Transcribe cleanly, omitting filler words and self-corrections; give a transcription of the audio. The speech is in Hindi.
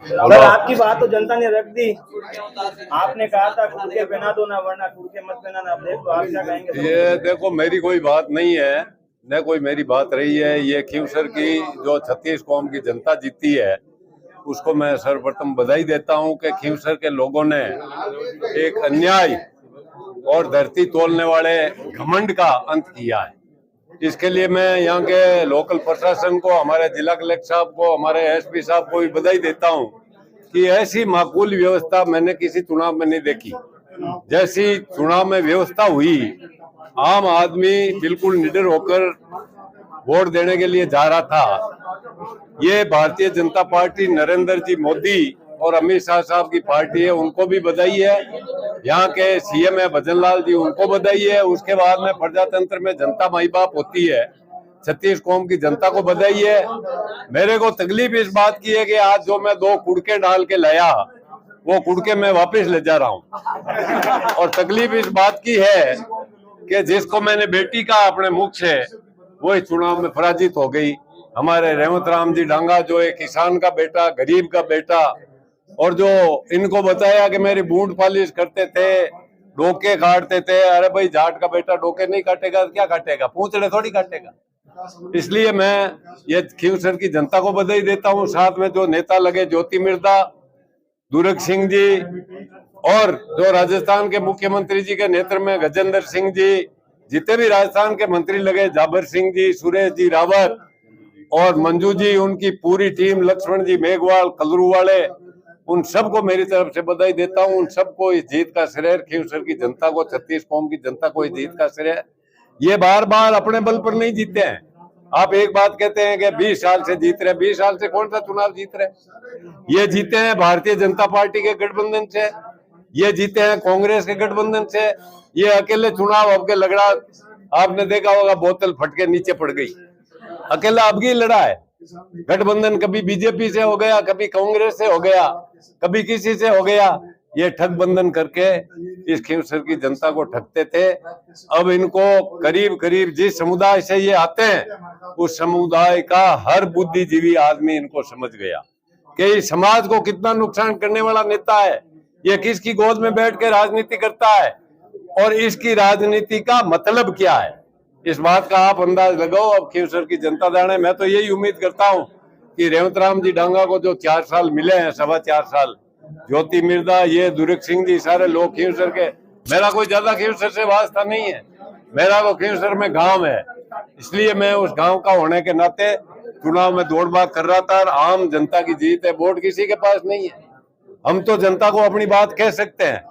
सर, आपकी बात तो जनता ने रख दी। आपने कहा था कुर्ते पहना दो ना, वरना कुर्ते मत पहनाना। अब देखो आप क्या कहेंगे। ये देखो, मेरी कोई बात नहीं है, न कोई मेरी बात रही है। ये खींवसर की जो 36 कौम की जनता जीती है, उसको मैं सर्वप्रथम बधाई देता हूं कि खींवसर के लोगों ने एक अन्याय और धरती तोलने वाले घमंड का अंत किया है। इसके लिए मैं यहाँ के लोकल प्रशासन को, हमारे जिला कलेक्टर साहब को, हमारे एसपी साहब को भी बधाई देता हूँ कि ऐसी माकूल व्यवस्था मैंने किसी चुनाव में नहीं देखी। जैसी चुनाव में व्यवस्था हुई, आम आदमी बिल्कुल निडर होकर वोट देने के लिए जा रहा था। ये भारतीय जनता पार्टी, नरेंद्र जी मोदी और अमित शाह साहब की पार्टी है, उनको भी बधाई है। यहाँ के सीएम है भजन लाल जी, उनको बधाई है। उसके बाद में प्रजातंत्र में जनता माई बाप होती है, 36 कौम की जनता को बधाई है। मेरे को तकलीफ इस बात की है कि आज जो मैं 2 कुड़के डाल के लाया, वो कुड़के मैं वापस ले जा रहा हूँ। और तकलीफ इस बात की है कि जिसको मैंने बेटी का अपने मुख से, वो इस चुनाव में पराजित हो गई। हमारे रेवंत राम जी डांगा, जो एक किसान का बेटा, गरीब का बेटा, और जो इनको बताया कि मेरी बूंद पालिश करते थे, डोके काटते थे। अरे भाई, जाट का बेटा डोके नहीं काटेगा तो क्या काटेगा? पूंछड़े थोड़ी काटेगा। इसलिए मैं ये खींवसर की जनता को बधाई देता हूँ। साथ में जो नेता लगे, ज्योति मिर्धा, दुर्ग सिंह जी, और जो राजस्थान के मुख्यमंत्री जी के नेतृत्व में गजेंद्र सिंह जी, जितने भी राजस्थान के मंत्री लगे, जाबर सिंह जी, सुरेश जी रावत और मंजू जी, उनकी पूरी टीम, लक्ष्मण जी मेघवाल, कलरू वाले, उन सबको मेरी तरफ से बधाई देता हूं। उन सबको इस जीत का श्रेय, खींवसर की जनता को, 36 कौम की जनता को इस जीत का श्रेय। ये बार बार अपने बल पर नहीं जीते हैं। आप एक बात कहते हैं कि 20 साल से जीत रहे, 20 साल से कौन सा चुनाव जीत रहे? ये जीते हैं भारतीय जनता पार्टी के गठबंधन से, ये जीते हैं कांग्रेस के गठबंधन से। ये अकेले चुनाव अब के लड़ा, आपने देखा होगा, बोतल फट के नीचे पड़ गई। अकेला अब की लड़ा है। गठबंधन कभी बीजेपी से हो गया, कभी कांग्रेस से हो गया, कभी किसी से हो गया। ये ठग बंधन करके इस खींवसर की जनता को ठगते थे। अब इनको करीब करीब जिस समुदाय से ये आते हैं, उस समुदाय का हर बुद्धिजीवी आदमी इनको समझ गया कि इस समाज को कितना नुकसान करने वाला नेता है। ये किसकी गोद में बैठ के राजनीति करता है और इसकी राजनीति का मतलब क्या है, इस बात का आप अंदाज लगाओ। अब खींवसर की जनता जाने। मैं तो यही उम्मीद करता हूं कि रेवंत राम जी डांगा को जो 4 साल मिले हैं, 4.25 साल, ज्योति मिर्धा, ये दुर्ग सिंह जी, सारे लोग खींवसर के। मेरा कोई ज्यादा खींवसर से वास्ता नहीं है, मेरा तो खींवसर में गांव है। इसलिए मैं उस गांव का होने के नाते चुनाव में दौड़ भाग कर रहा था। और आम जनता की जीत है, वोट किसी के पास नहीं है। हम तो जनता को अपनी बात कह सकते हैं।